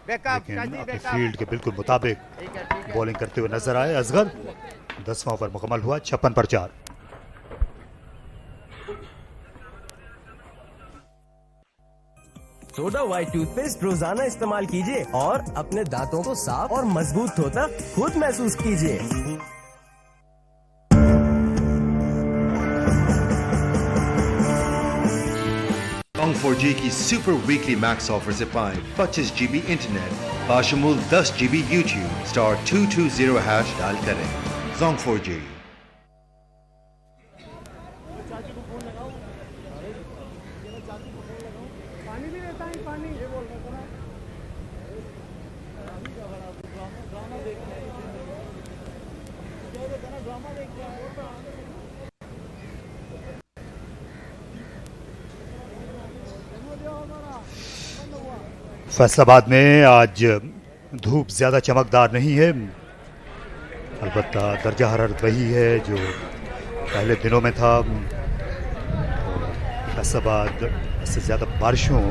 लेकिन अपनी फील्ड के बिल्कुल मुताबिक बॉलिंग करते हुए नजर आए असगर। 10वां ओवर मुकम्मल हुआ 56 पर 4। सोडा व्हाइट टूथपेस्ट रोजाना इस्तेमाल कीजिए और अपने दांतों को साफ और मजबूत होता खुद महसूस कीजिए। Long 4G की सुपर वीकली मैक्स ऑफर से पाएं 25 GB इंटरनेट बाशमूल 10 GB YouTube *220# डायल करें। Long 4G। फैसलाबाद में आज धूप ज़्यादा चमकदार नहीं है, अलबत्ता दर्जा हरारत वही है जो पहले दिनों में था। फैसलाबाद इससे ज़्यादा बारिशों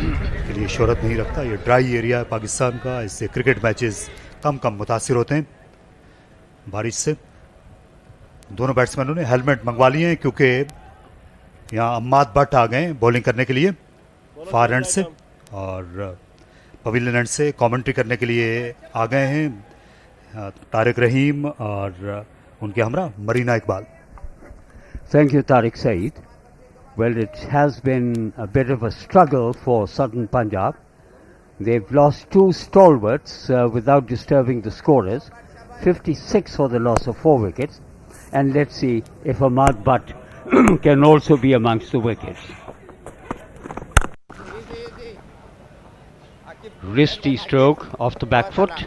के लिए शोहरत नहीं रखता। ये ड्राई एरिया है पाकिस्तान का, इससे क्रिकेट मैचेस कम मुतासिर होते हैं बारिश से। दोनों बैट्समैनों ने हेलमेट मंगवा लिए हैं क्योंकि यहाँ अम्माद भट्ट आ गए बॉलिंग करने के लिए फार एंड से, और पवेलियन एंड से कमेंट्री करने के लिए आ गए हैं तारिक रहीम और उनके हमरा Marina Iqbal. Thank you, Tariq Saeed. Well, it has been a bit of a struggle for Southern Punjab. They've lost two stalwarts without disturbing the scorers. 56 for the loss of 4 wickets. And let's see if Ahmad Butt can also be amongst the wickets. Wristy stroke off the back foot.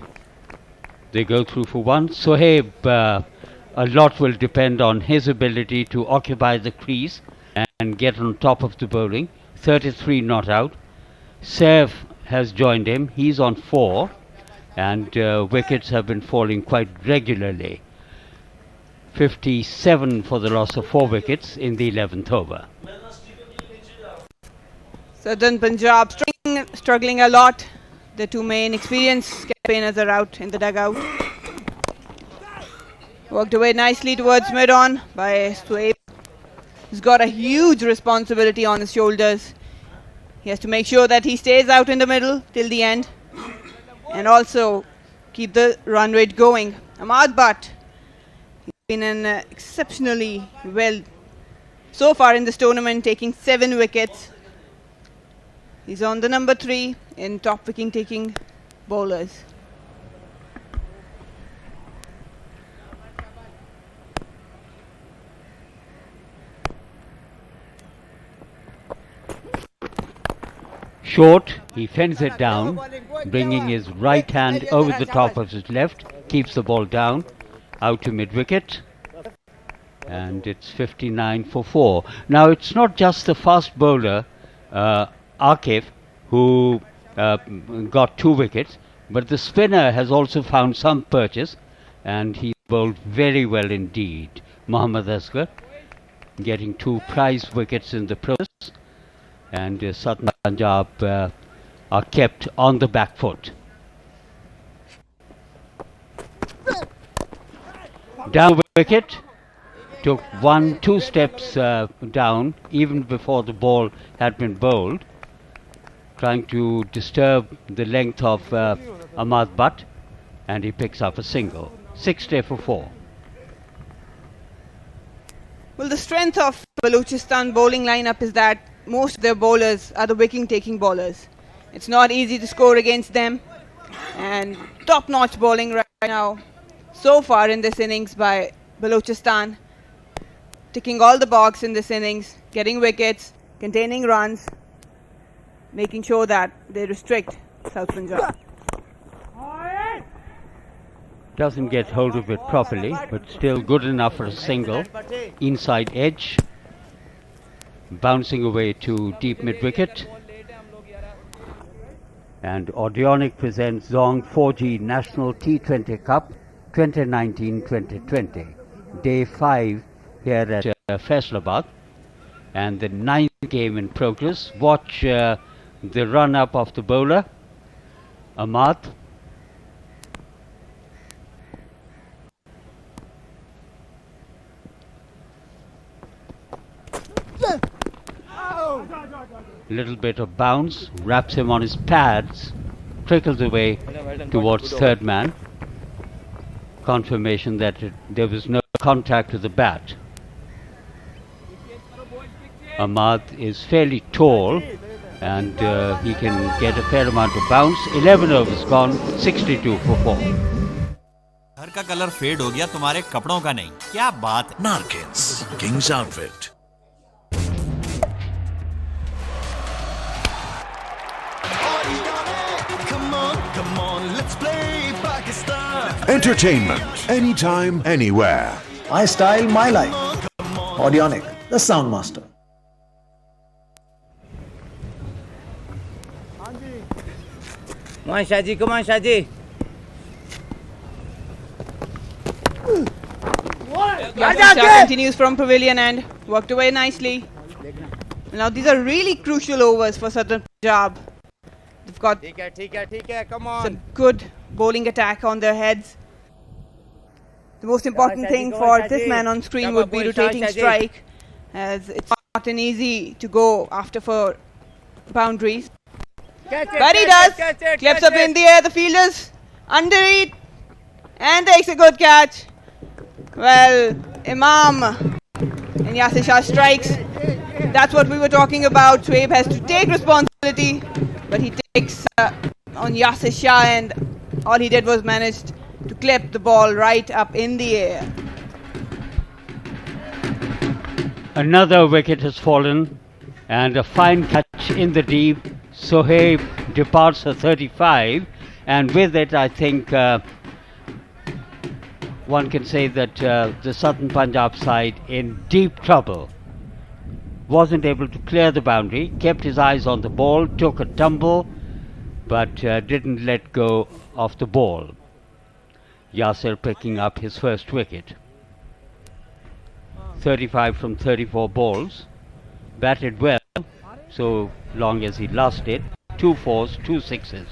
They go through for one. Sohaib, a lot will depend on his ability to occupy the crease and get on top of the bowling. 33 not out. Saif has joined him. He's on 4 and wickets have been falling quite regularly. 57 for the loss of 4 wickets in the 11th over. Southern Punjab struggling a lot. The two main experienced campaigners are out in the dugout. Worked away nicely towards mid-on by Suhaib. He's got a huge responsibility on his shoulders. He has to make sure that he stays out in the middle till the end and also keep the run rate going. Ahmad Butt, he's been in exceptionally well so far in this tournament, taking 7 wickets. He's on the number 3 in top wicket taking bowlers. Short, he fends it down, bringing his right hand over the top of his left, keeps the ball down, out to mid-wicket, and it's 59 for 4. Now, it's not just the fast bowler, Akif, who got 2 wickets, but the spinner has also found some purchase, and he bowled very well indeed. Mohammad Asghar getting 2 prize wickets in the process, and Southern Punjab are kept on the back foot. Down wicket, took 1-2 steps down even before the ball had been bowled, trying to disturb the length of Ahmad Butt, and he picks up a single. 60 for 4. Well, the strength of Balochistan bowling lineup is that most of their bowlers are the wicket-taking bowlers. It's not easy to score against them, and top-notch bowling right now so far in this innings by Balochistan, ticking all the box in this innings, getting wickets, containing runs, making sure that they restrict South Punjab. Doesn't get hold of it properly, but still good enough for a single. Inside edge, bouncing away to deep mid-wicket. And Audionic presents Zong 4G National T20 Cup 2019-2020. Day 5 here at Faisalabad. And the 9th game in progress. Watch the run-up of the bowler. Ahmad. Little bit of bounce, wraps him on his pads, trickles away towards third man. Confirmation that there was no contact with the bat. Ahmad is fairly tall and he can get a fair amount of bounce. 11 overs gone, 62 for 4. घर का colour fade हो गया, तुम्हारे कपड़ों का नहीं। क्या बात है? Narkins, King's Outfit. Come on, let's play Pakistan. Entertainment, anytime, anywhere. My style, my life. Audionic, the sound master. Come on, Shaji, come on, Shaji. Shah continues from pavilion and worked away nicely. Now these are really crucial overs for Southern Punjab. They've got Come on. some good bowling attack on their heads. The most important thing for this man on screen would be rotating strike, as it's not an easy to go after for boundaries. But he does. Clips up in the air, the fielders under it and takes a good catch. Well, Imam and Yasir Shah strikes. That's what we were talking about. Shoaib has to take responsibility, but he takes on Yasir Shah, and all he did was managed to clip the ball right up in the air. Another wicket has fallen and a fine catch in the deep. Shoaib departs for 35, and with it I think one can say that the Southern Punjab side in deep trouble. Wasn't able to clear the boundary, kept his eyes on the ball, took a tumble, but didn't let go of the ball. Yasir picking up his first wicket. 35 from 34 balls. Batted well, so long as he lasted. 2 fours, 2 sixes.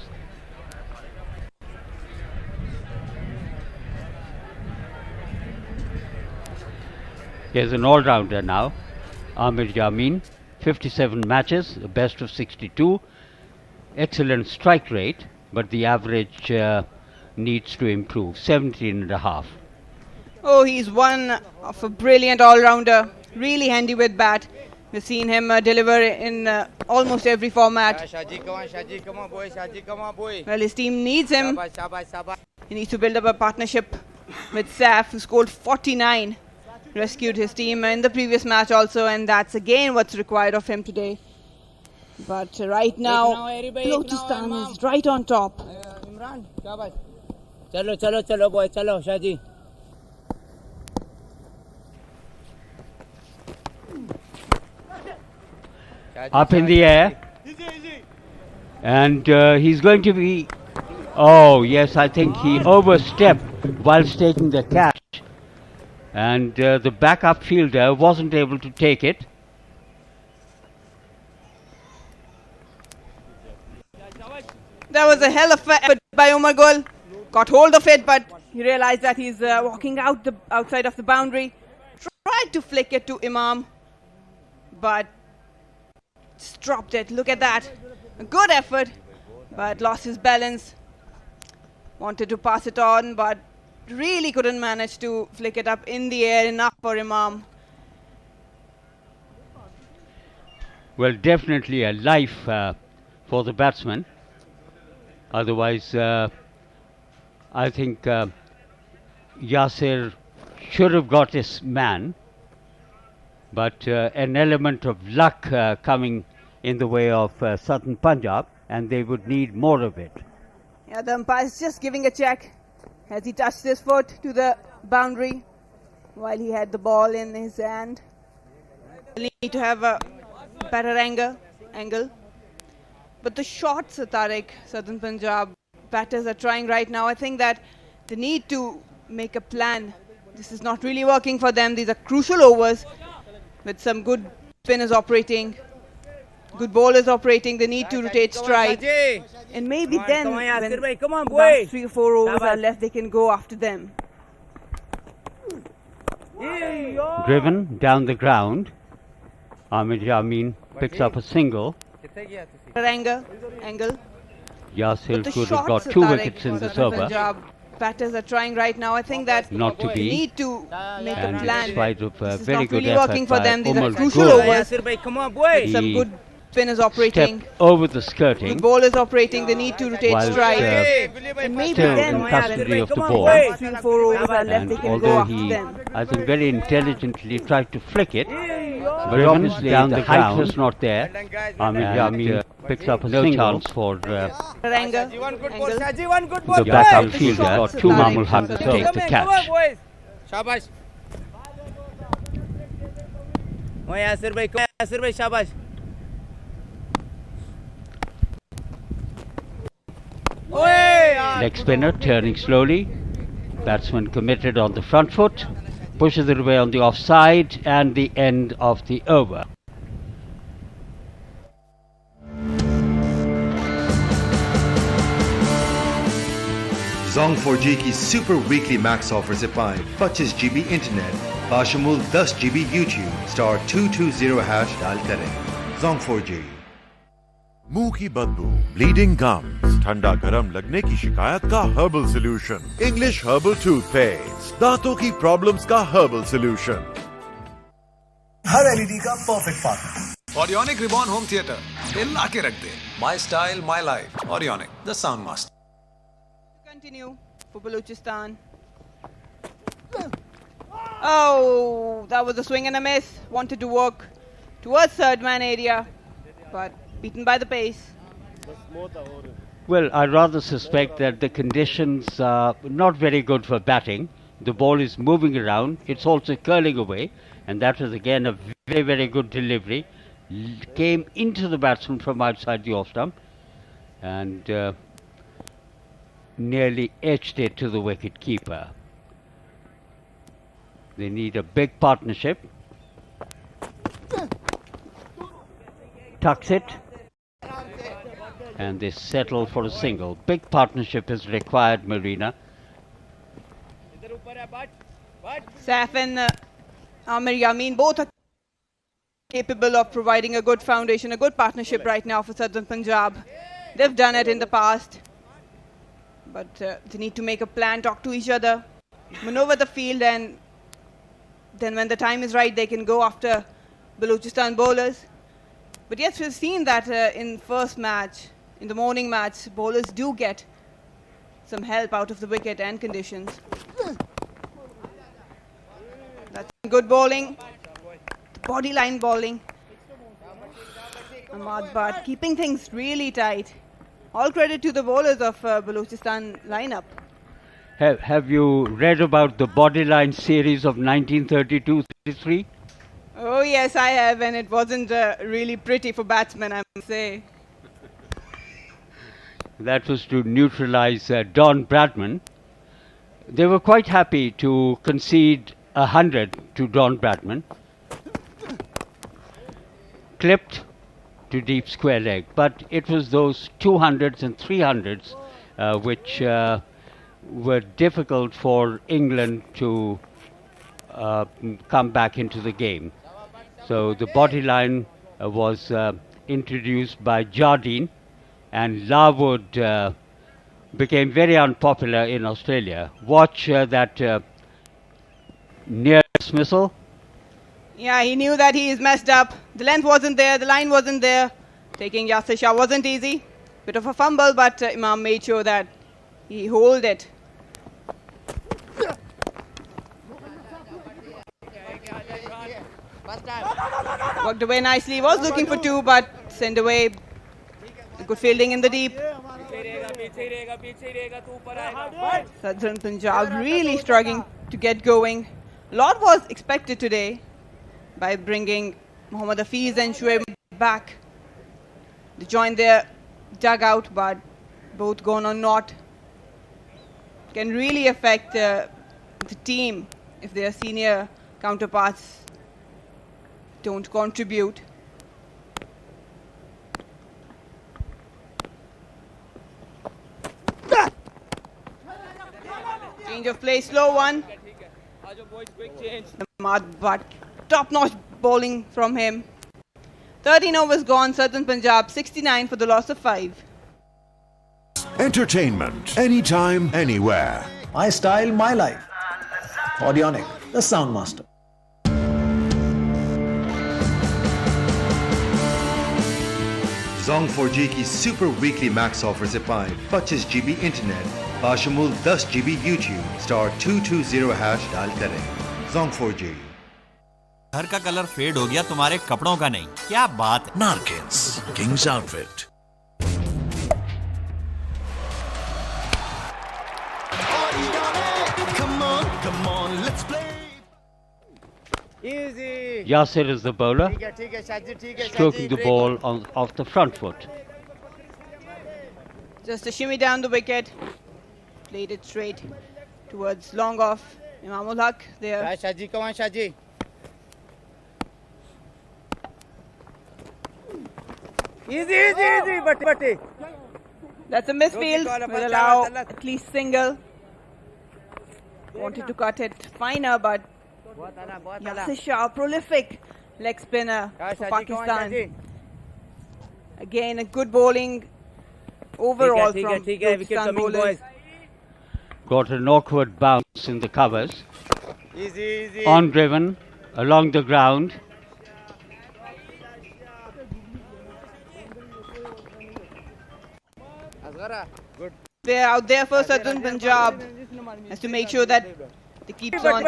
Here's an all-rounder now. Amir Yamin, 57 matches, a best of 62. Excellent strike rate, but the average needs to improve, 17.5. Oh, he's one of a brilliant all-rounder. Really handy with bat. We've seen him deliver in almost every format. Shaji, come on, boy. Shaji, come on, boy. Well, his team needs him. Shabash. He needs to build up a partnership with Saf, who scored 49. Rescued his team in the previous match also, and that's again what's required of him today. But right now, Balochistan is right on top. Imran, shabash. Chalo, boy. Chalo, Shaji. Up in the air. And he's going to be... Oh, yes, I think he overstepped whilst taking the catch. And the backup fielder wasn't able to take it. That was a hell of an effort by Umar Gul. Got hold of it, but he realized that he's walking outside of the boundary. Tried to flick it to Imam, but just dropped it. Look at that. A good effort, but lost his balance. Wanted to pass it on, but really couldn't manage to flick it up in the air enough for Imam. Well, definitely a life for the batsman. Otherwise, I think Yasir should have got his man, but an element of luck coming in the way of Southern Punjab, and they would need more of it. Yeah, the umpire is just giving a check as he touched his foot to the boundary while he had the ball in his hand. They need to have a better angle. But the shots, Tariq, Southern Punjab batters are trying right now, I think that they need to make a plan. This is not really working for them. These are crucial overs with some good spinners operating. Good bowlers operating, they need to rotate stride. And maybe then, when last 3 or 4 overs are left, they can go after them. Driven down the ground, Amir Yamin picks up a single. Angle. Yasir The could have shots got of 2 Tarek wickets in for this Southern over. Punjab batters are trying right now. I think that Not to they be. need to make a And in plan. spite of This is very not good really effort working for by them. These are Umar crucial Gul, overs. Some he good spinners operating. stepped over the skirting Good bowlers operating, they need to rotate whilst stride. And maybe still then, in custody of the when ball. last 3 or 4 overs are left, And they can go although after he, them. I think, very intelligently tried to flick it, but obviously down the height was not there. Amir Yamin picks up a no chance for the Angle. backup fielder got 2 Mamul Haq to take the catch. शाबाश वहीं यासिर भाई शाबाश Leg spinner turning slowly. Batsman committed on the front foot. Pushes it away on the offside, and the end of the over. Jong 4G की super weekly max offer से पाएं 25 GB internet बाशमूल 10 GB YouTube star 220 hash dial करें Zong 4G। मुंह की बदबू, bleeding gums, ठंडा गरम लगने की शिकायत का herbal solution. English herbal toothpaste, दांतों की प्रॉब्लम्स का हर्बल सॉल्यूशन। हर एलईडी का perfect partner. Audionic reborn home theatre, दिल ला के रख दे। My style, my life. Audionic, the sound master. Continue for Balochistan. Oh, that was a swing and a miss. Wanted to work towards third man area, but beaten by the pace. Well, I rather suspect that the conditions are not very good for batting. The ball is moving around. It's also curling away, and that was again a very, very good delivery. Came into the batsman from outside the off stump, and nearly etched it to the wicket keeper. They need a big partnership. Tucks it, and they settle for a single. Big partnership is required, Marina. Saif and Amir Yamin both are capable of providing a good foundation, a good partnership right now for Southern Punjab. They've done it in the past. But they need to make a plan, talk to each other, maneuver the field, and then when the time is right, they can go after Balochistan bowlers. But yes, we've seen that in first match, in the morning match, bowlers do get some help out of the wicket and conditions. That's good bowling, the body line bowling. Ahmad Bhatt keeping things really tight. All credit to the bowlers of Balochistan lineup. Have you read about the bodyline series of 1932-33? Oh yes, I have, and it wasn't really pretty for batsmen, I must say. That was to neutralize Don Bradman. They were quite happy to concede 100 to Don Bradman. Clipped to deep square leg, but it was those 200s and 300s which were difficult for England to come back into the game. So the body line was introduced by Jardine, and Larwood became very unpopular in Australia. Watch that near dismissal. Yeah, he knew that he is messed up. The length wasn't there, the line wasn't there. Taking Yasir Shah wasn't easy. Bit of a fumble, but Imam made sure that he hold it. Worked away nicely, was looking for 2, but sent away. Good fielding in the deep. Southern Punjab really struggling to get going. A lot was expected today by bringing Mohammad Hafiz and Shoaib back. They joined their dugout, but both gone or not. Can really affect the team if their senior counterparts don't contribute. Change of play, slow one. But top-notch bowling from him. 13 overs gone, Southern Punjab 69 for the loss of 5. Entertainment, anytime, anywhere. My style, my life. Audionic, the sound master. Jong 4G की super weekly max offer से पाएं 25 GB internet बाशमूल 10 GB YouTube star 220 hash dial करें। Zong 4G। घर का colour fade हो गया, तुम्हारे कपड़ों का नहीं। क्या बात है? Narkins, King's Outfit. Easy. Yasir is the bowler, ठीक है शाजी, ठीक है stroking the ball off the front foot. Just a shimmy down the wicket. Played it straight towards long off. Imamul Haq there. Shaji, come on Shaji. Easy, but. That's a misfield. Will allow at least single. Wanted to cut it finer, but Yasir Shah, prolific leg spinner for Pakistan. Again, a good bowling overall from Balochistan bowlers. Got an awkward bounce in the covers. Easy. On driven, along the ground. Good. They're out there for Southern Punjab. Has to make sure that they keep on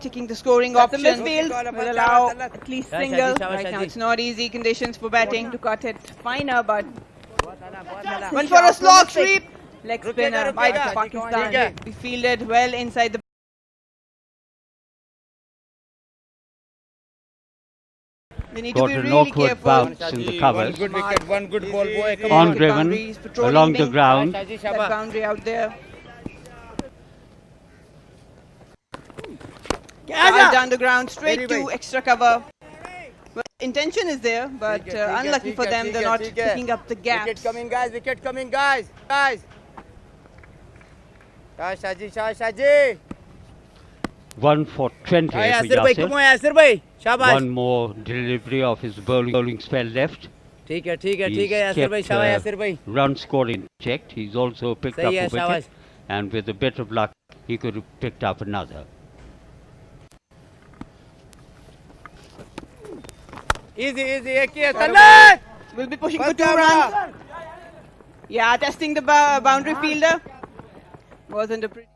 ticking the scoring option. Midfield will allow at least single. Right now it's not easy conditions for batting to cut it finer, but went for a slog sweep. Leg spinner by Pakistan. We fielded well inside the. They need Got to be an really awkward careful. bounce in the covers. Good wicket, one good ball, boy. Come On on. driven, along the ground. That boundary out there. Right down the ground, straight to extra cover. Well, intention is there, but unlucky for them, they're not picking up the gaps. Wicket coming, guys. Shaji. 1 for 20 for Yasir bhai, come on Yasir. Yasir bhai. Shabash. One more delivery of his bowling spell left. ठीक है He's Yasir bhai, kept, शाबाश Yasir bhai. run scoring checked. He's also picked up सही a है, wicket, शाबाश. and with a bit of luck, he could have picked up another. Easy, एक ही है, तल्ले. We'll be pushing for 2 runs. Yeah, testing the boundary fielder. Wasn't a pretty.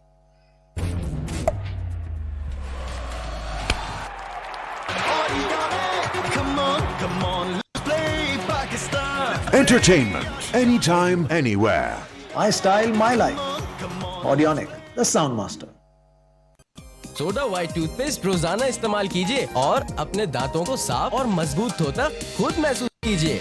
Come on, let's play Pakistan. Entertainment, anytime, anywhere. My style, my life. Audionic, the sound master. Soda white toothpaste रोजाना इस्तेमाल कीजिए और अपने दांतों को साफ और मजबूत होता खुद महसूस कीजिए।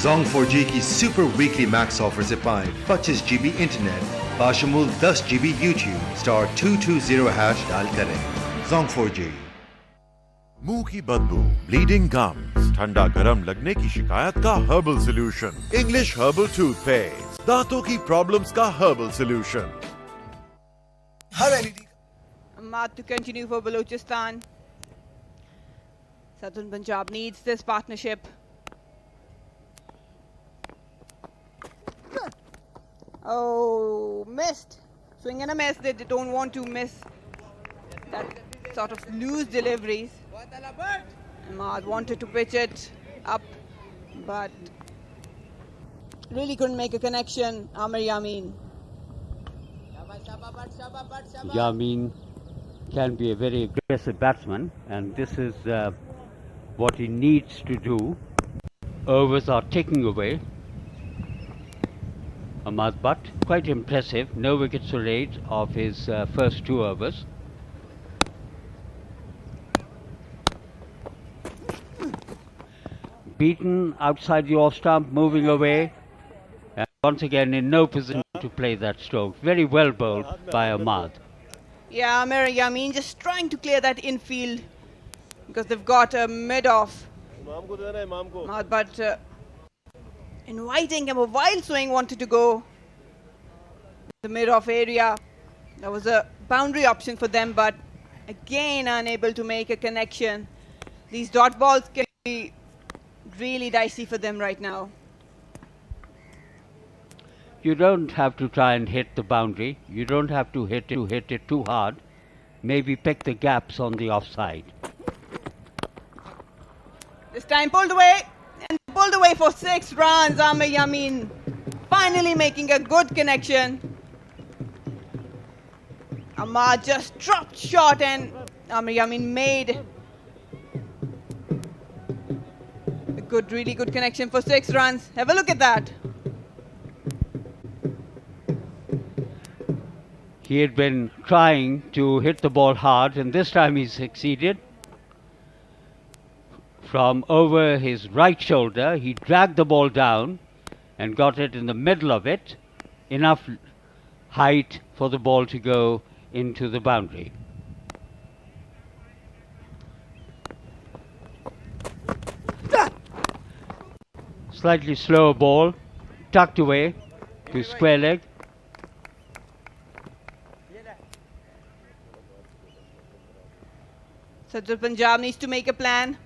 जोंग 4G की सुपर वीकली मैक्स ऑफर से पाएं 25 GB इंटरनेट बाशमूल 10 GB YouTube star 220 hash dial करें। Zong 4G। मुंह की बदबू, ब्लीडिंग गम्स, ठंडा गरम लगने की शिकायत का herbal solution. English herbal toothpaste, दांतों की प्रॉब्लम्स का herbal solution. Ahmad to continue for Balochistan. Southern Punjab needs this partnership. Oh, missed. Swing and a miss. They don't want to miss that sort of loose deliveries. Ahmad wanted to pitch it up, but really couldn't make a connection. Amir Yamin. Yamin can be a very aggressive batsman, and this is what he needs to do. Overs are ticking away. Ahmad Butt, quite impressive. No wickets were laid of his first 2 overs. Beaten outside the off stump, moving away. And once again in no position to play that stroke. Very well bowled by Ahmad. Yeah, Amir Yamin just trying to clear that infield because they've got a mid-off. But inviting him. A wild swing wanted to go the mid-off area. That was a boundary option for them, but again unable to make a connection. These dot balls can be really dicey for them right now. You don't have to try and hit the boundary. You don't have to hit it too hard. Maybe pick the gaps on the offside. This time pulled away, and pulled away for 6 runs. Amir Yamin finally making a good connection. Ahmad just dropped short, and Amir Yamin made a really good connection for 6 runs. Have a look at that. He had been trying to hit the ball hard, and this time he succeeded. From over his right shoulder, he dragged the ball down and got it in the middle of it, enough height for the ball to go into the boundary. Slightly slower ball, tucked away to square leg. Southern Punjab needs to make a plan.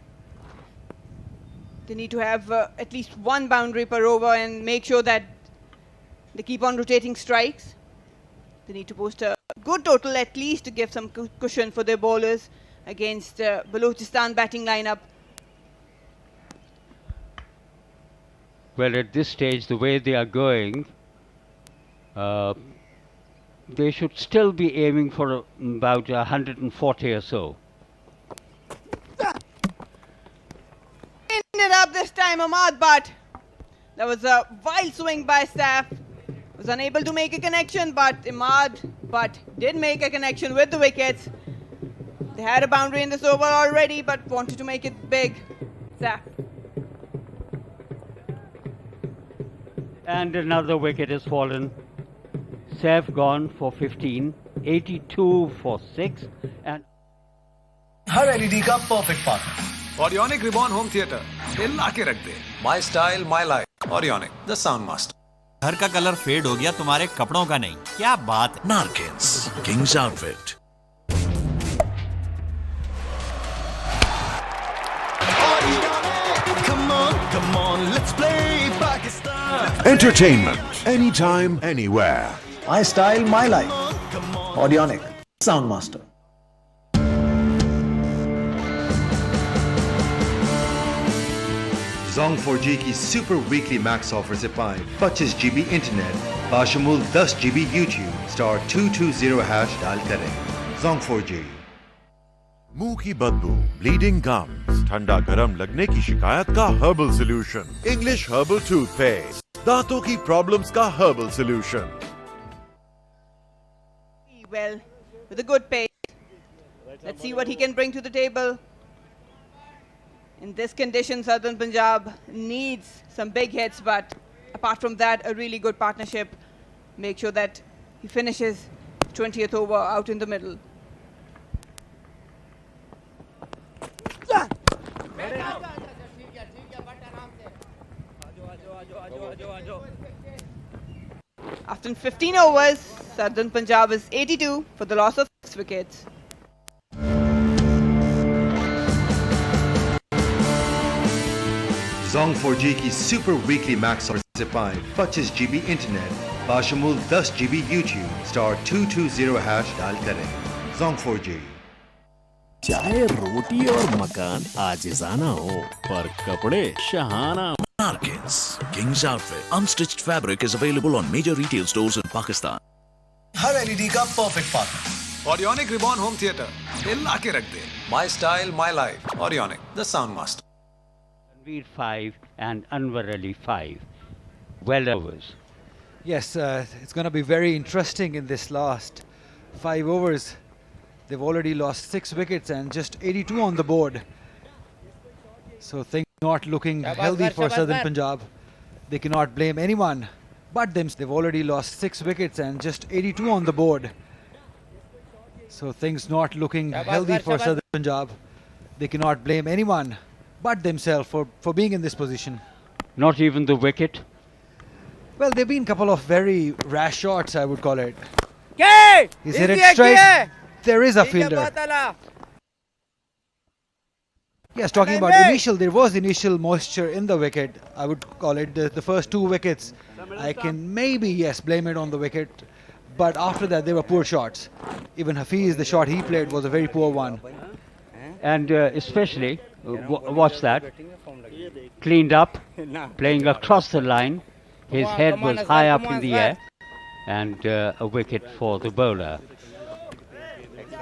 They need to have at least 1 boundary per over and make sure that they keep on rotating strikes. They need to post a good total at least to give some cushion for their bowlers against Balochistan batting lineup. Well, at this stage, the way they are going, they should still be aiming for about 140 or so. Ended up this time, Ahmad, but that was a wild swing by Saif. Was unable to make a connection, but Ahmad did make a connection with the wickets. They had a boundary in this over already, but wanted to make it big. Saif. And another wicket has fallen. Saif gone for 15, 82 for 6, and her LED का perfect partner. Audionic Reborn Home Theatre. दिल ला के रख दे. My style, my life. Audionic, the sound master. घर का colour fade हो गया, तुम्हारे कपड़ों का नहीं. क्या बात है? Narkins, King's Outfit. Come on, let's play Pakistan. Entertainment, anytime, anywhere. My style, my life. Audionic, Soundmaster. Zong 4G की सुपर वीकली मैक्स ऑफर से पाएं 25 GB इंटरनेट बाशमूल 10 GB YouTube स्टार 220 हैश डाल करें. Zong 4G. मुंह की बदबू, bleeding gums, ठंडा गरम लगने की शिकायत का herbal solution. English herbal toothpaste, दांतों की प्रॉब्लम्स का herbal solution. Well, with a good pace. Let's see what he can bring to the table. In this condition, Southern Punjab needs some big hits, but apart from that, a really good partnership. Make sure that he finishes 20th over out in the middle. After 15 overs, Southern Punjab is 82 for the loss of 6 wickets. Zong 4G की super weekly max offer से पाएं 25 GB internet बाशमूल 10 GB YouTube star 220 hash डाल करें. Zong 4G. चाहे रोटी और मकान आजिज़ाना हो, पर कपड़े Shahana. Narkins, King's Outfit. Unstitched fabric is available on major retail stores in Pakistan. Her LED का perfect partner. Audionic Reborn Home Theatre. दिल ला के रख दे. My style, my life. Audionic, the sound master. Tanveer 5 and Anwar Ali 5. Well overs. Yes, it's going to be very interesting in this last 5 overs. They've already lost 6 wickets and just 82 on the board. So things not looking healthy for Southern Punjab. They cannot blame anyone but them. They've already lost 6 wickets and just 82 on the board. So things not looking healthy for Southern Punjab. They cannot blame anyone but themselves for being in this position. Not even the wicket Well, there have been a couple of very rash shots, I would call it. He's hit it straight. There is a fielder. Yes, talking about there was initial moisture in the wicket. I would call it the first 2 wickets. I can maybe, yes, blame it on the wicket. But after that, they were poor shots. Even Hafiz, the shot he played was a very poor one. And especially, watch that, cleaned up, playing across the line. His head was high up in the air, and a wicket for the bowler.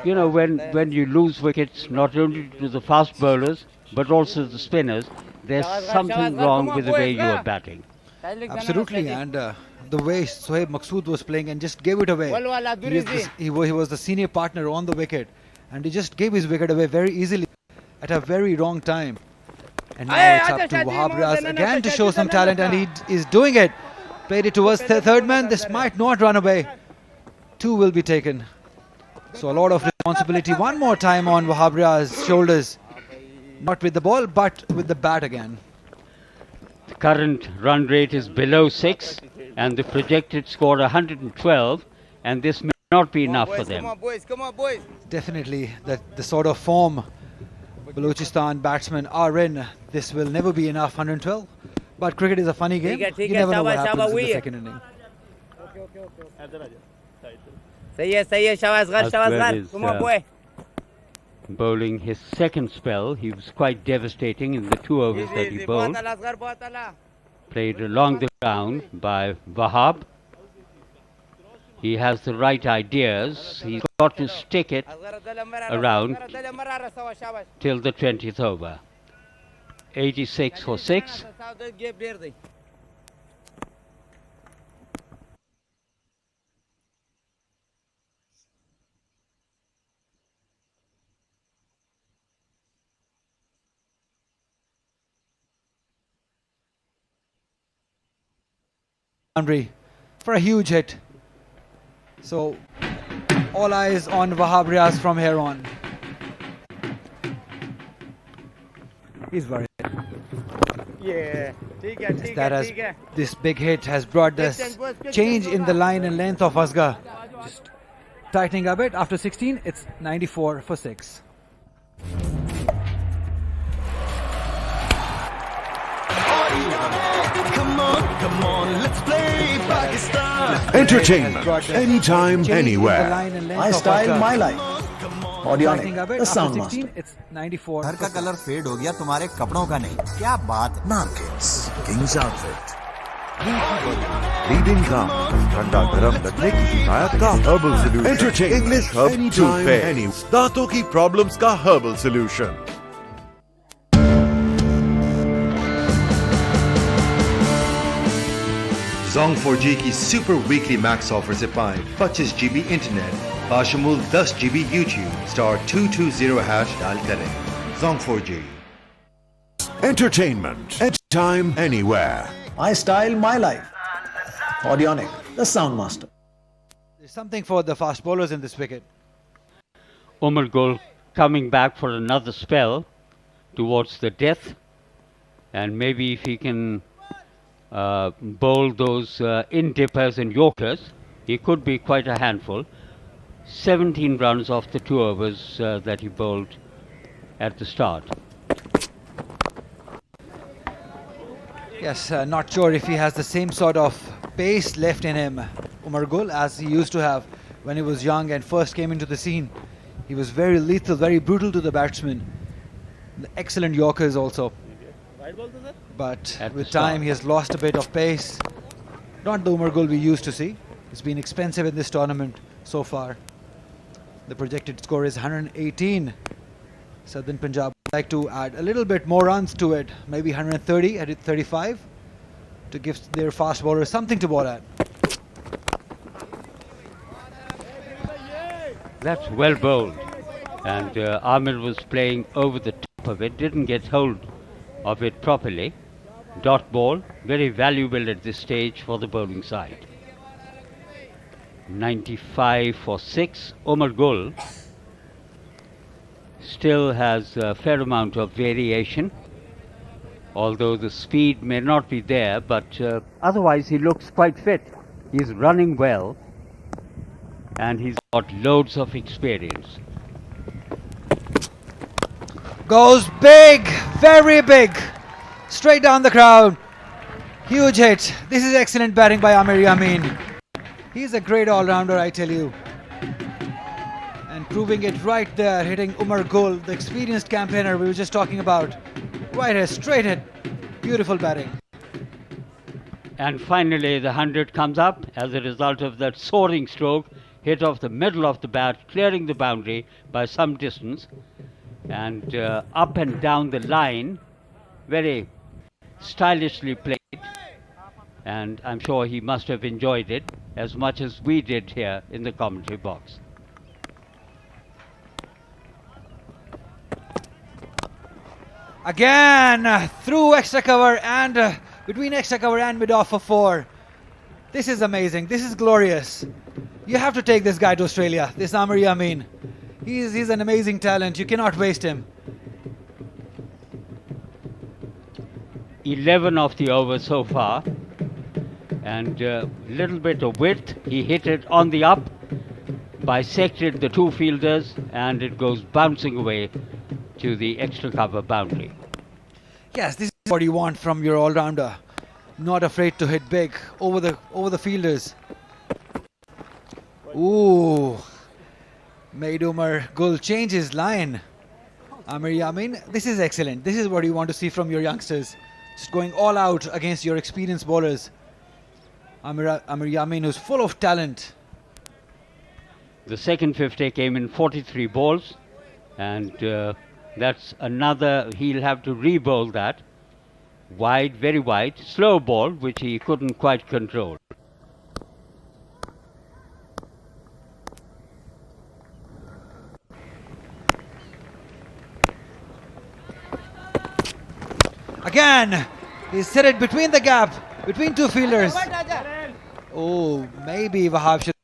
You know, when you lose wickets, not only to the fast bowlers, but also the spinners, there's something wrong with the way you are batting. Absolutely, and the way Sohaib Maqsood was playing and just gave it away. He was the senior partner on the wicket, and he just gave his wicket away very easily at a very wrong time. And now it's up to Wahab Riaz again to show some talent, and he is doing it. Played it towards the third man. This might not run away. 2 will be taken. So a lot of responsibility one more time on Wahab Riaz's shoulders. Not with the ball, but with the bat again. The current run rate is below 6, and the projected score 112, and this may not be enough for them. Definitely, the sort of form Balochistan batsmen are in, this will never be enough, 112. But cricket is a funny game. You never know what happens in the second inning. Bowling his second spell. He was quite devastating in the 2 overs that he bowled. Played along the ground by Wahab. He has the right ideas. He's got to stick it around till the 20th over. 86 for 6. Boundary for a huge hit. So all eyes on Wahab Riaz from here on. He's worried. Yeah. This big hit has brought this change in the line and length of Asghar. Just tightening a bit. After 16, it's 94 for 6. Come on, let's play Pakistan. Entertainment, anytime, anywhere. My style, my life. Audionic, the sound master. It's 94. घर का colour fade हो गया, तुम्हारे कपड़ों का नहीं. क्या बात है? Markets, King's Outfit. Bleeding gums, ठंडा गरम लगने की शिकायत का herbal solution. Entertainment, English herbal toothpaste. दांतों की problems का herbal solution. Zong 4G की सुपर वीकली मैक्स ऑफर से पाएं 25 GB इंटरनेट बाशमूल 10 GB YouTube *220# डायल करें. Zong 4G. Entertainment, anytime, anywhere. My style, my life. Audionic, the sound master. There's something for the fast bowlers in this wicket. Umar Gul coming back for another spell towards the death, and maybe if he can bowl those in-dippers and yorkers, he could be quite a handful. 17 runs off the 2 overs that he bowled at the start. Yes, not sure if he has the same sort of pace left in him, Umar Gul, as he used to have when he was young and first came into the scene. He was very lethal, very brutal to the batsmen. Excellent yorkers also. But with time he has lost a bit of pace. Not the Umar Gul we used to see. It's been expensive in this tournament so far. The projected score is 118. Southern Punjab would like to add a little bit more runs to it, maybe 130 at 35, to give their fast bowlers something to bowl at. That's well bowled, and Amir was playing over the top of it, didn't get hold of it properly. Dot ball, very valuable at this stage for the bowling side. 95 for 6. Umar Gul still has a fair amount of variation although the speed may not be there, but otherwise he looks quite fit. He's running well, and he's got loads of experience. Goes big, very big, straight down the crowd. Huge hit. This is excellent batting by Amir Yamin. He's a great all-rounder, I tell you. And proving it right there, hitting Umar Gul, the experienced campaigner we were just talking about. Right here, straight hit. Beautiful batting. And finally the 100 comes up as a result of that soaring stroke, hit off the middle of the bat, clearing the boundary by some distance. And up and down the line, very stylishly played, and I'm sure he must have enjoyed it as much as we did here in the commentary box. Again, through extra cover and between extra cover and mid-off for 4. This is amazing. This is glorious. You have to take this guy to Australia, this Amir Yamin. He's an amazing talent. You cannot waste him. 11 of the over so far, and a little bit of width. He hit it on the up, bisected the 2 fielders, and it goes bouncing away to the extra cover boundary. Yes, this is what you want from your all-rounder. Not afraid to hit big over the fielders. Ooh. Made Umar Gul change his line. Amir Yamin, this is excellent. This is what you want to see from your youngsters. Just going all out against your experienced bowlers. Amir Yamin, who's full of talent. The second 50 came in 43 balls, and that's another, he'll have to re-bowl that. Wide, very wide, slow ball, which he couldn't quite control. Again, he's hit it between the gap, between 2 fielders. Oh, maybe Wahab should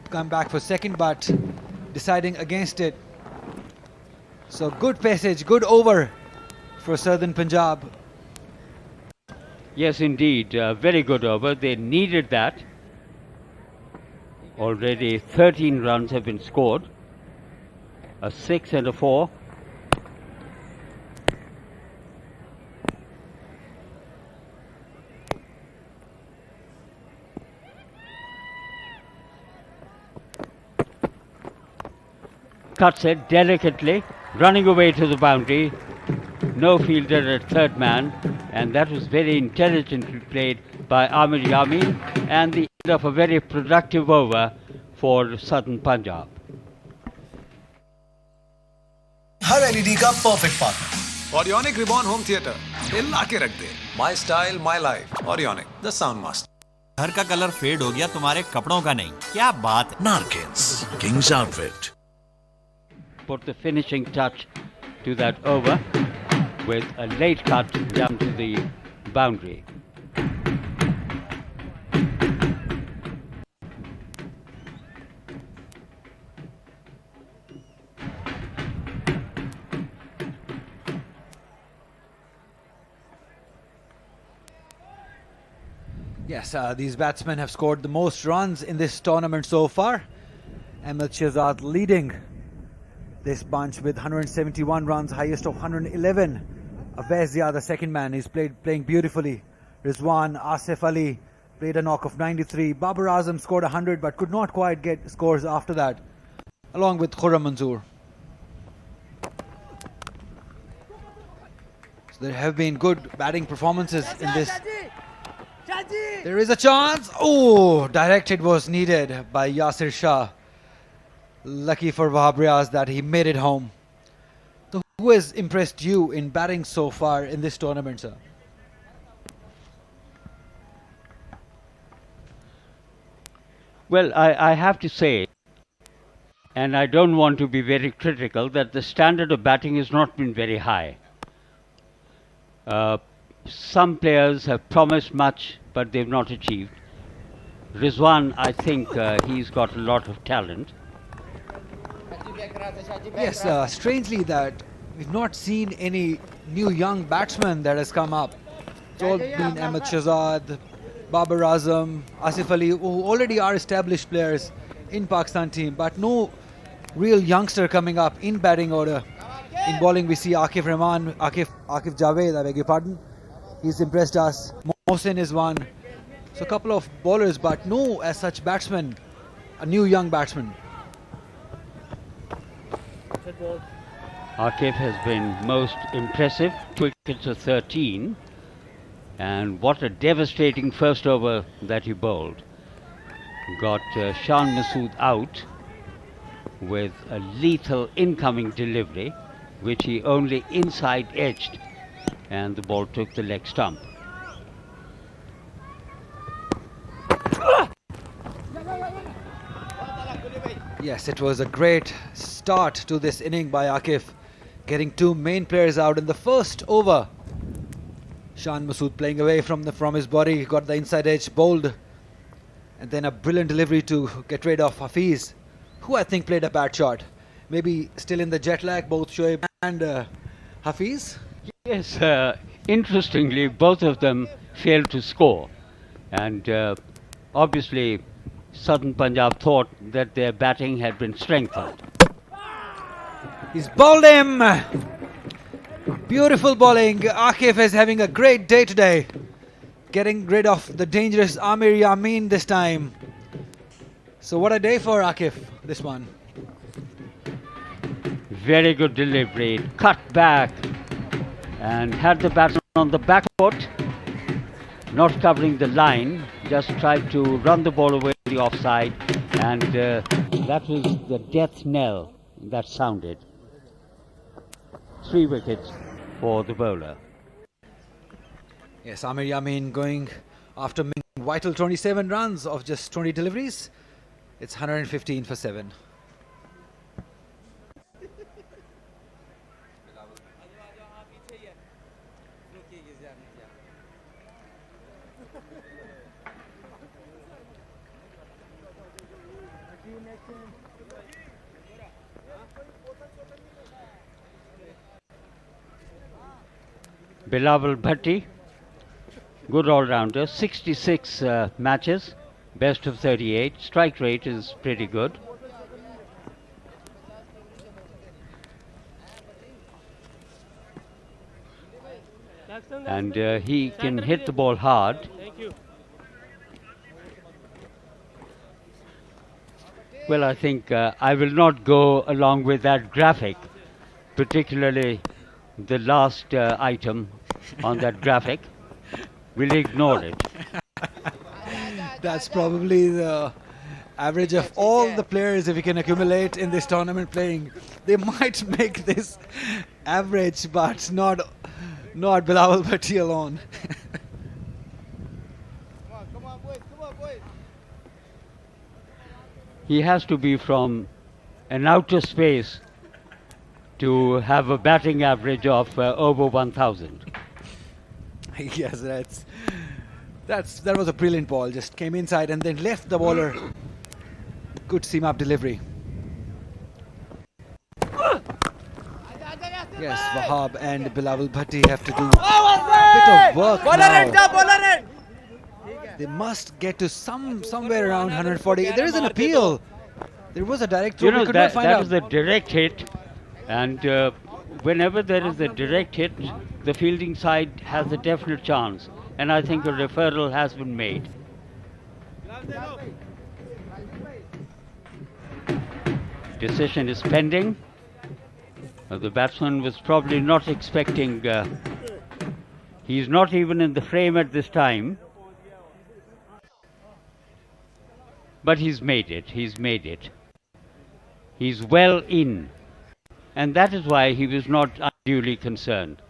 come back for second, but deciding against it. So good passage, good over for Southern Punjab. Yes, indeed, very good over. They needed that. Already 13 runs have been scored. A 6 and a 4. Cuts it delicately, running away to the boundary. No fielder at third man, and that was very intelligently played by Amir Yamin, and the end of a very productive over for Southern Punjab. हर LED का perfect partner Audionic reborn home theatre हिला के रख दे my style my life Audionic the sound master घर का colour fade हो गया तुम्हारे कपड़ों का नहीं क्या बात Narkins King's Outfit. Put the finishing touch to that over with a late cut down to the boundary. Yes, these batsmen have scored the most runs in this tournament so far. Ahmed Shehzad leading this bunch with 171 runs, highest of 111. Awais Zia, the second man, is playing beautifully. Rizwan, Asif Ali played a knock of 93. Babar Azam scored 100 but could not quite get scores after that, along with Khurram Manzoor. So there have been good batting performances in this. There is a chance. Oh, direct hit was needed by Yasir Shah. Lucky for Wahab Riaz that he made it home. So who has impressed you in batting so far in this tournament, sir? Well, I have to say, and I don't want to be very critical, that the standard of batting has not been very high. Some players have promised much, but they've not achieved. Rizwan, I think he's got a lot of talent. Yes, strangely that we've not seen any new young batsman that has come up. It's all been Ahmed Shahzad, Babar Azam, Asif Ali, who already are established players in Pakistan team, but no real youngster coming up in batting order. In bowling, we see Akif Javed, I beg your pardon. He's impressed us. Mohsin is one. So a couple of bowlers, but no as such batsman, a new young batsman. Akif has been most impressive, 2 wickets to 13. And what a devastating first over that he bowled. Got Shan Masood out with a lethal incoming delivery, which he only inside edged, and the ball took the leg stump. Yes, it was a great start to this inning by Akif, getting 2 main players out in the first over. Shan Masood playing away from his body, got the inside edge, bowled, and then a brilliant delivery to get rid of Hafiz, who I think played a bad shot. Maybe still in the jet lag, both Shoaib and Hafiz. Yes, interestingly, both of them failed to score, and obviously Southern Punjab thought that their batting had been strengthened. He's bowled him! Beautiful bowling. Akif is having a great day today, getting rid of the dangerous Amir Yamin this time. So what a day for Akif, this one. Very good delivery, cut back and had the batsman on the back foot, not covering the line, just tried to run the ball away the offside, and that was the death knell that sounded. 3 wickets for the bowler. Yes, Amir Yamin going after vital 27 runs of just 20 deliveries. It's 115 for 7. Bilawal Bhatti, good all-rounder, 66 matches, best of 38. Strike rate is pretty good. And he can hit the ball hard. Well, I think I will not go along with that graphic, particularly the last item on that graphic. We'll ignore it. That's probably the average of all the players if we can accumulate in this tournament playing. They might make this average, but not Bilawal Bhatti alone. He has to be from an outer space to have a batting average of over 1,000. Yes, that was a brilliant ball. Just came inside and then left the bowler. Good seam-up delivery. Yes, Wahab and Bilawal Bhatti have to do a bit of work now. They must get to somewhere around 140. There is an appeal. There was a direct throw. You know, we could not find out. that is a direct hit, and whenever there is a direct hit, the fielding side has a definite chance, and I think a referral has been made. Decision is pending. The batsman was probably not expecting, he's not even in the frame at this time, but he's made it, He's well in, and that is why he was not unduly concerned.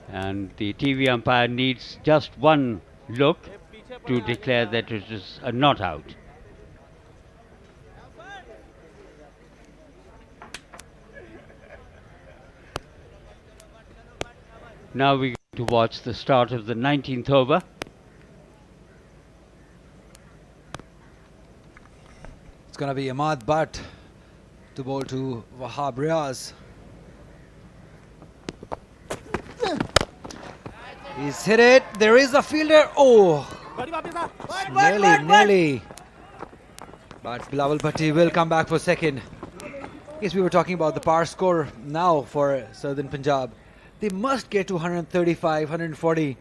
And the TV umpire needs just one look to declare that it is a not out. Now we're going to watch the start of the 19th over. It's going to be Ahmad Butt to bowl to Wahab Riaz. He's hit it. There is a fielder. Oh, nearly. But Bilawal Bhatti will come back for second. Yes, we were talking about the par score now for Southern Punjab. They must get to 135, 140.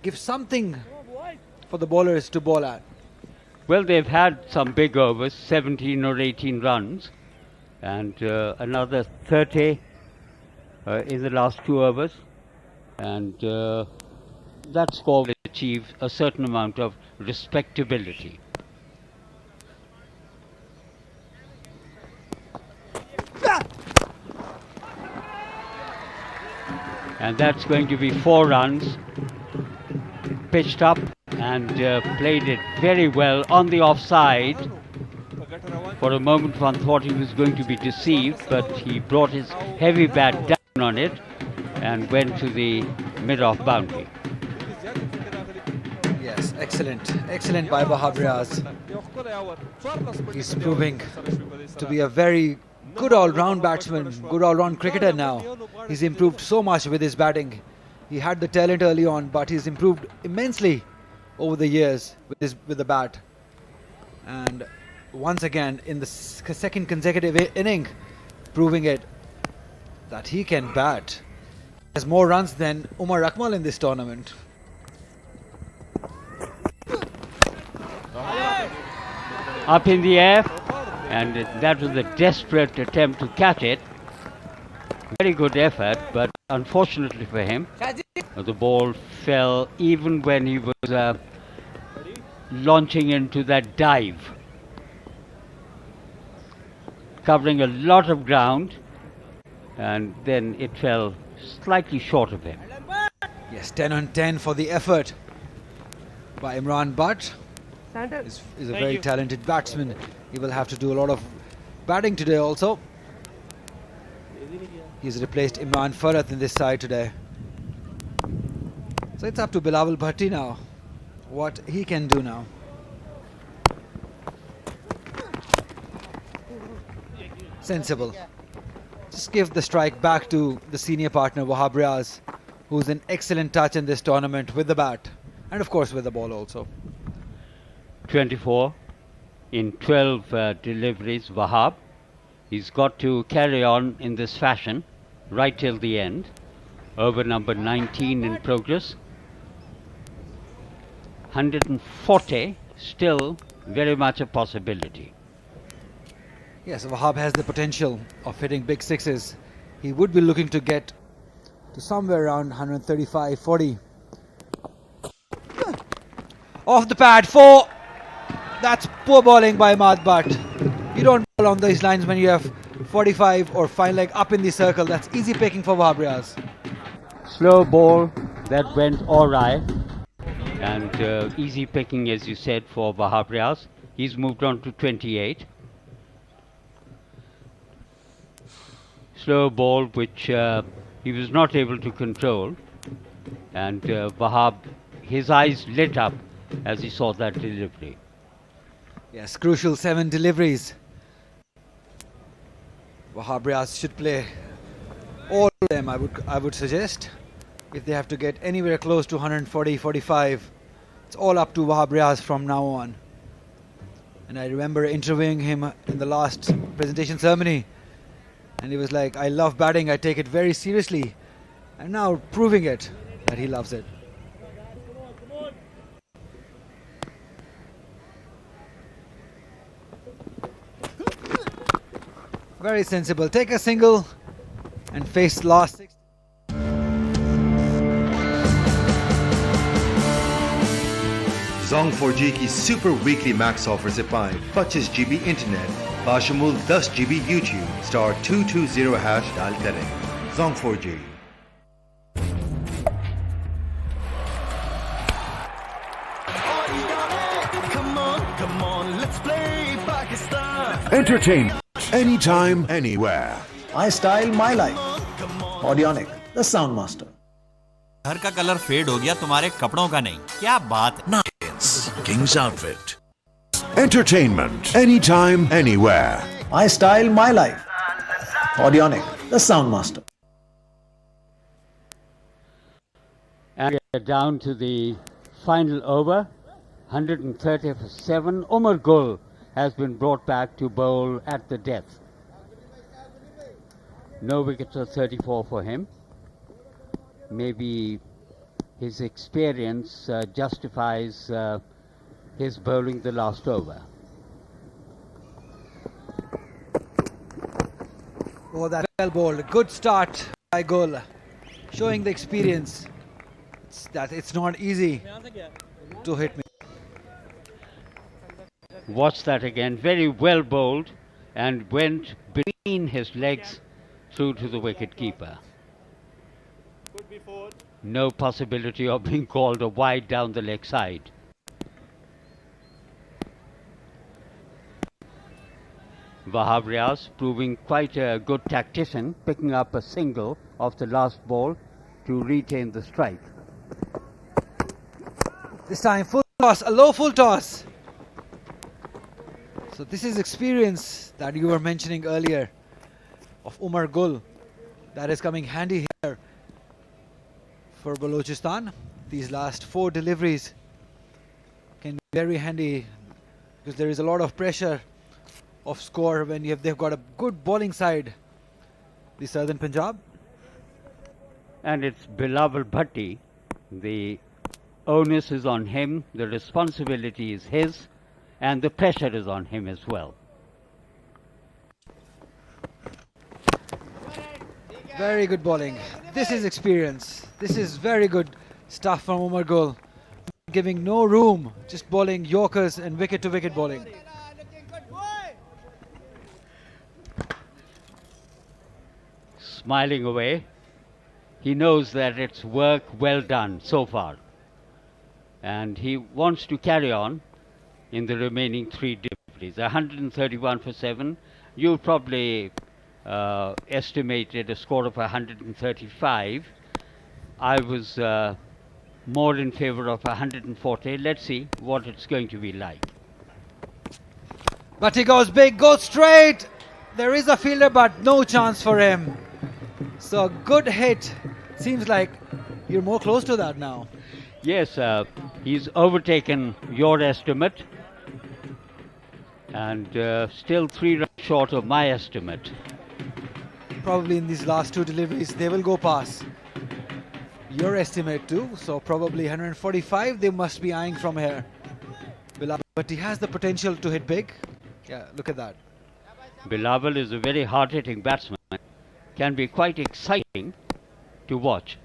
Give something for the bowlers to bowl at. Well, they've had some big overs, 17 or 18 runs, and another 30 in the last 2 overs. And that score will achieve a certain amount of respectability. And that's going to be 4 runs, pitched up and played it very well on the offside. For a moment one thought he was going to be deceived, but he brought his heavy bat down on it and went to the mid-off boundary. Yes, excellent by Wahab Riaz. He's proving to be a very good all-round batsman, good all-round cricketer now. He's improved so much with his batting. He had the talent early on, but he's improved immensely over the years with the bat. And once again, in the second consecutive inning, proving it that he can bat. He has more runs than Umar Akmal in this tournament. Up in the air, and that was a desperate attempt to catch it. Very good effort, but unfortunately for him, the ball fell even when he was launching into that dive, covering a lot of ground, and then it fell slightly short of him. Yes, 10 on 10 for the effort by Imran Butt. Is a very talented batsman. He will have to do a lot of batting today also. He's replaced Imran Farhat in this side today. So it's up to Bilawal Bhatti now, what he can do now. Sensible. Just give the strike back to the senior partner Wahab Riaz, who's an excellent touch in this tournament with the bat and of course with the ball also. 24 in 12 deliveries, Wahab. He's got to carry on in this fashion right till the end. Over number 19 in progress. 140 still very much a possibility. Yes, Wahab has the potential of hitting big sixes. He would be looking to get to somewhere around 135, 40. Off the pad, 4. That's poor bowling by Ahmad Butt. You don't bowl on these lines when you have 45 or fine leg up in the circle. That's easy picking for Wahab Riaz. Slow ball that went awry, and easy picking, as you said, for Wahab Riaz. He's moved on to 28. Slow ball which he was not able to control, and Wahab, his eyes lit up as he saw that delivery. Yes, crucial 7 deliveries. Wahab Riaz should play all of them, I would suggest. If they have to get anywhere close to 140, 45, it's all up to Wahab Riaz from now on. And I remember interviewing him in the last presentation ceremony, and he was like, I love batting, I take it very seriously. And now proving it that he loves it. Very sensible. Take a single and face last 6. Zong 4G की super weekly max offer से पाएं 25 GB internet बाशमूल 10 GB YouTube star 220 hash dial करें. Zong 4G. Come on, let's play Pakistan. Entertain anytime, anywhere. My style, my life. Audionic, the sound master. घर का colour fade हो गया, तुम्हारे कपड़ों का नहीं. क्या बात है. King's outfit. Gamps. Entertainment. Anytime, anywhere. My style, my life. Audionic, the sound master. And we are down to the final over. 130 for 7. Umar Gul has been brought back to bowl at the death. No wickets of 34 for him. Maybe his experience justifies his bowling the last over. Oh, that well bowled. Good start by Gul, showing the experience. It's not easy to hit me. Watch that again. Very well bowled and went between his legs through to the wicket keeper. No possibility of being called a wide down the leg side. Wahab Riaz proving quite a good tactician, picking up a single off the last ball to retain the strike. This time full toss, a low full toss. So this is experience that you were mentioning earlier of Umar Gul that is coming handy here for Balochistan. These last 4 deliveries can be very handy because there is a lot of pressure of score when they've got a good bowling side, the Southern Punjab. And it's Bilawal Bhatti. The onus is on him, the responsibility is his, and the pressure is on him as well. Very good bowling. This is experience. This is very good stuff from Umar Gul. Giving no room, just bowling yorkers and wicket-to-wicket bowling. Smiling away. He knows that it's work well done so far. And he wants to carry on in the remaining 3 deliveries. 131 for 7. You probably estimated a score of 135. I was more in favor of 140. Let's see what it's going to be like. But he goes big, goes straight. There is a fielder, but no chance for him. So good hit. Seems like you're more close to that now. Yes, he's overtaken your estimate and still 3 runs short of my estimate. Probably in these last 2 deliveries they will go past your estimate too. So probably 145 they must be eyeing from here. But he has the potential to hit big. Yeah, look at that. Bilawal is a very hard-hitting batsman. Can be quite exciting to watch.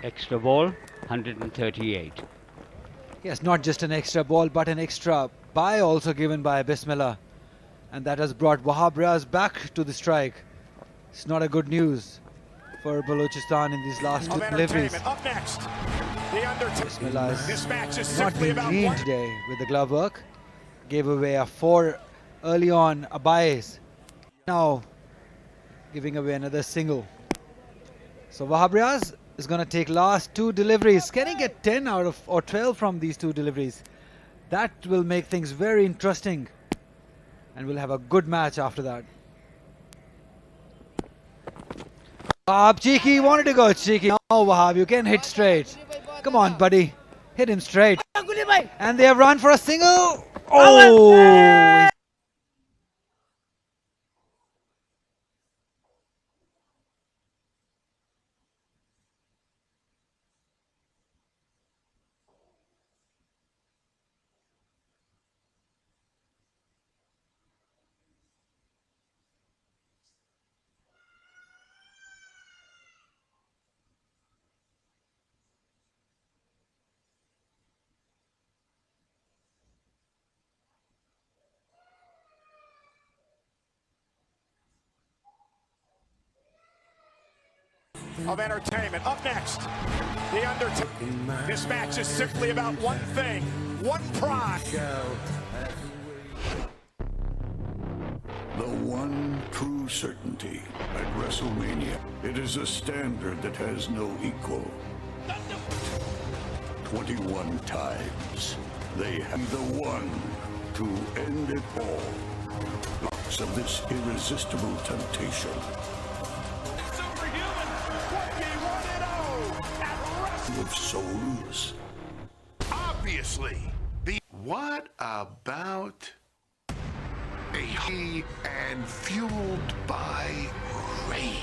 Extra ball, 138. Yes, not just an extra ball, but an extra bye also given by Bismillah. And that has brought Wahab Riaz back to the strike. It's not a good news for Balochistan in these last 2 deliveries. Up next, Bismillah has not been clean today with the glove work. Gave away a 4 early on, a bias. Now giving away another single. So Wahab Riaz is going to take last 2 deliveries. Can he get 10 out of or 12 from these 2 deliveries? That will make things very interesting. And we'll have a good match after that. Wahab cheeky, wanted to go cheeky. Oh Wahab, you can hit straight. Come on buddy, hit him straight. And they have run for a single. Oh! Of entertainment. Up next, the Undertaker. This match is simply about one thing, one prize. The one true certainty at WrestleMania. It is a standard that has no equal. 21 times. They have the one to end it all. Lots of this irresistible temptation. Superhuman 21-0 at WREST. Of souls. Obviously. What about and fueled by rage,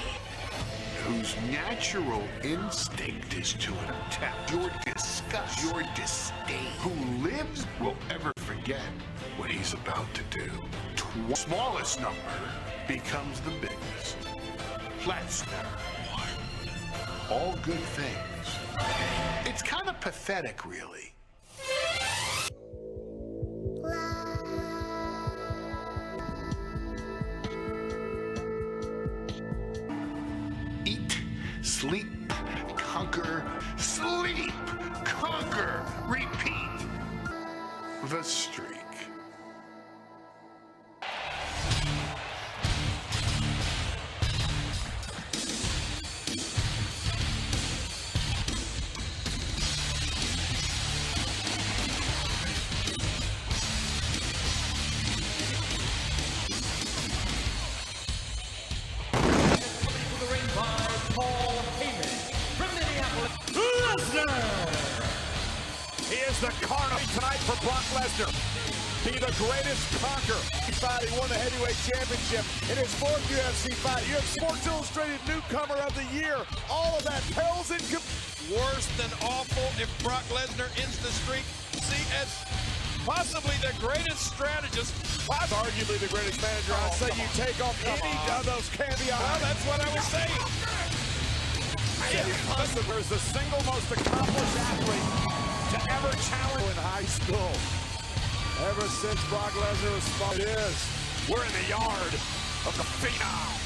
whose natural instinct is to attack your disgust, your disdain, who lives will ever forget what he's about to do. Smallest number becomes the biggest. Lesnar won. All good things. It's kind of pathetic, really. Sleep, conquer, sleep, conquer, repeat. The streak. He is the carnal tonight for Brock Lesnar. Be the greatest conqueror. He won the heavyweight championship in his 4th UFC fight. UFC Sports Illustrated Newcomer of the Year. All of that pales in worse than awful if Brock Lesnar ends the streak. See, as possibly the greatest strategist. Arguably the greatest manager. I'd say you take off any of those caveats. Well, that's what I was saying. Lesnar is the single most accomplished athlete to ever challenge in high school. Ever since Brock Lesnar was spawned, it is. We're in the yard of the Phenom.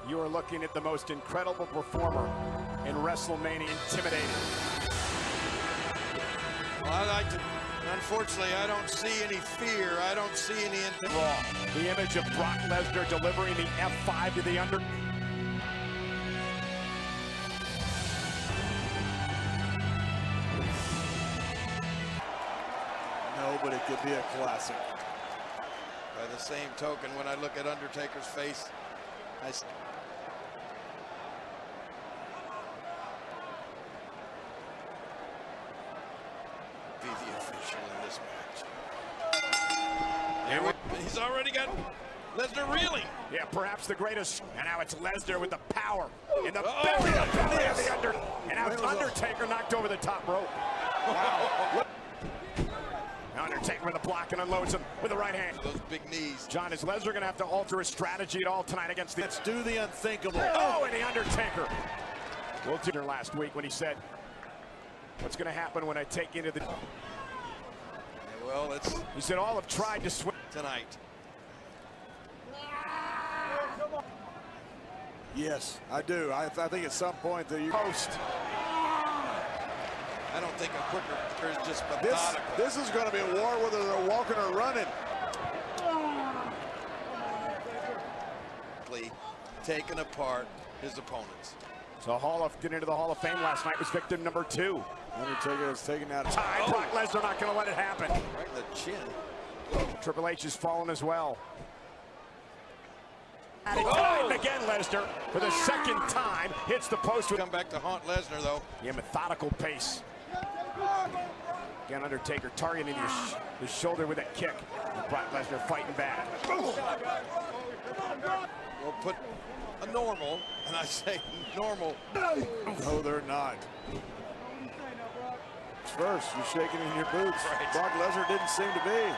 You are looking at the most incredible performer in WrestleMania. Intimidating. Well, unfortunately, I don't see any fear. I don't see any Raw. The image of Brock Lesnar delivering the F5 to the under. could be a classic. By the same token, when I look at Undertaker's face, be the official in this match. He's already got Lesnar reeling. Yeah, perhaps the greatest. And now it's Lesnar with the power in the belly of the Undertaker. And now it's Undertaker knocked over the top rope. Wow. Undertaker with a block and unloads him with the right hand. Those big knees. John, is Lesnar going to have to alter his strategy at all tonight against the... Let's do the unthinkable. Oh, and the Undertaker. We'll do last week when he said, what's going to happen when I take you into the... Well, he said all have tried to swim tonight. Yes, I do. I think at some point that you post. I don't think a quicker is just methodical. This is going to be a war whether they're walking or running. Taking apart his opponents. So get into the Hall of Fame last night was victim number 2. Undertaker is taking out time. Brock Lesnar not going to let it happen. Right in the chin. Triple H has fallen as well. And again, Lesnar, for the second time, hits the post. Come back to haunt Lesnar, though. Yeah, methodical pace. Again, Undertaker targeting his shoulder with that kick. Brock Lesnar fighting back. We'll put a normal, and I say normal. No, they're not. First, you're shaking in your boots. Right. Brock Lesnar didn't seem to be.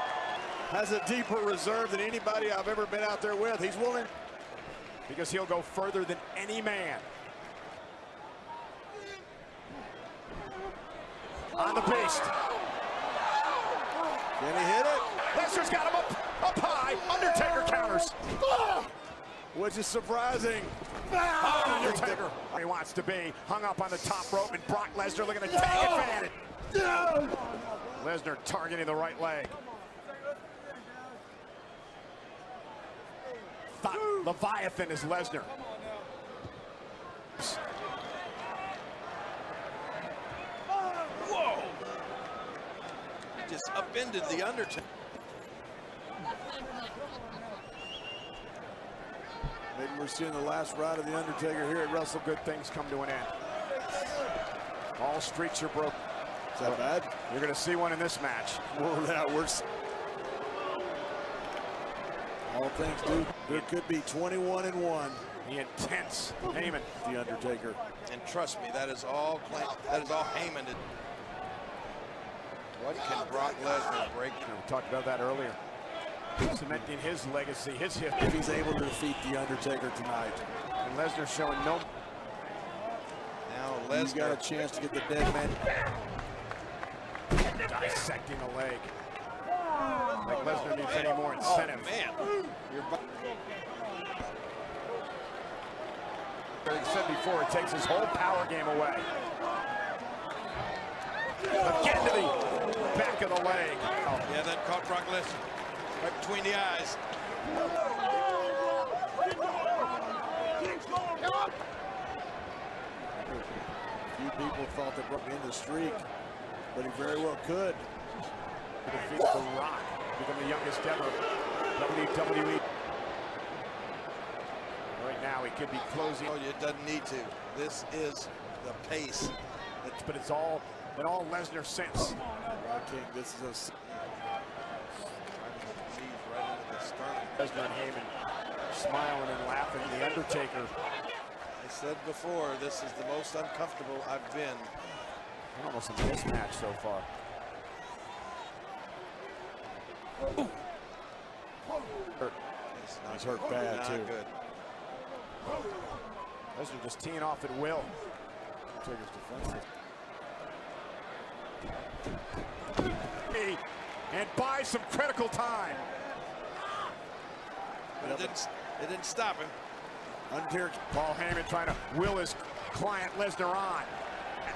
Has a deeper reserve than anybody I've ever been out there with. He's willing. Because he'll go further than any man. On the beast. Can he hit it? Lesnar's got him up high. Undertaker counters. Which is surprising. Undertaker. He wants to be hung up on the top rope, and Brock Lesnar looking to take advantage. Lesnar targeting the right leg. Leviathan is Lesnar. Whoa! Just upended the Undertaker. Maybe we're seeing the last ride of the Undertaker here at Wrestle. Good things come to an end. All streaks are broken. Is that bad? You're going to see one in this match. Well, that works. All things do. There could be 21-1. The intense Heyman, the Undertaker. And trust me, that is all Heyman. What can Brock Lesnar break? We talked about that earlier. Cementing his legacy, his history. If he's able to defeat the Undertaker tonight. And Lesnar showing no. Now Lesnar got a chance to get the dead man. Dissecting the leg. Like Lesnar needs any more incentive. Oh, man. Like I said before, it takes his whole power game away. Again to the back of the leg. Yeah, that caught Brock Lesnar right between the eyes. Few people thought that Brock would end the streak, but he very well could. To defeat The Rock, become the youngest ever WWE. Right now, he could be closing. Oh, it doesn't need to. This is the pace. But it's all been all Lesnar since. King, this is a. Right into the sternum. Lesnar and Heyman smiling and laughing. The Undertaker. I said before, this is the most uncomfortable I've been. Almost a mismatch so far. He's hurt bad too. Good. Lesnar just teeing off at will. Undertaker's defensive. And buy some critical time. But it didn't stop him. Undertaker, Paul Heyman trying to will his client Lesnar on.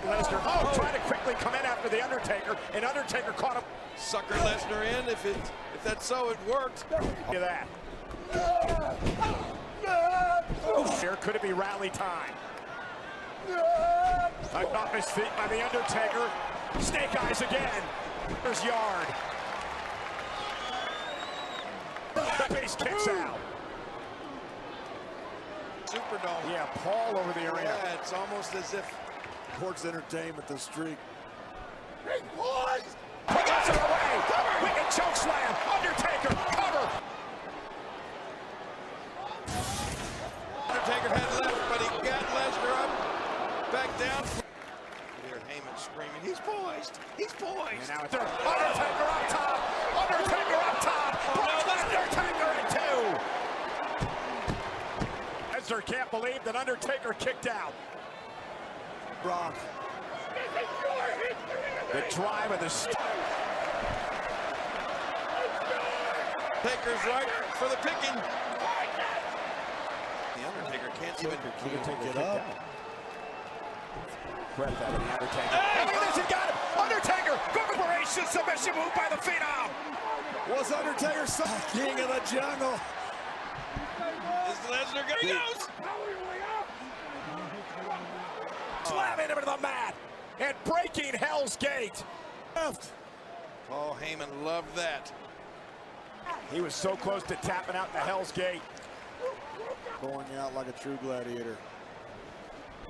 Lesnar, trying to quickly come in after the Undertaker, and Undertaker caught him. Sucker Lesnar in. If that's so, it worked. Look at that. Here could it be rally time? Knocked off his feet by the Undertaker. Snake eyes again. There's Yard. face kicks out. Superdome. Yeah, Paul over the arena. Yeah, it's almost as if Sports Entertainment, the streak. Hey, boys! He gets it away! Wicked choke slam! Undertaker, cover! Undertaker had left, but he got Lesnar up, back down. Here, Heyman screaming, he's poised! He's poised! And now it's Undertaker up top! Undertaker up top! Brock Lesnar, Undertaker at 2! Lesnar can't believe that Undertaker kicked out. Brock. The drive of the Taker's right for the picking. The Undertaker can't even get up. Breath out of the Undertaker. And look at this, he got him! Undertaker, corporation submission move by the Phenom! Was Undertaker king of the jungle? Is Lesnar gonna go? Slamming him into the mat and breaking Hell's Gate. Left. Paul Heyman loved that. He was so close to tapping out the Hell's Gate. Going out like a true gladiator.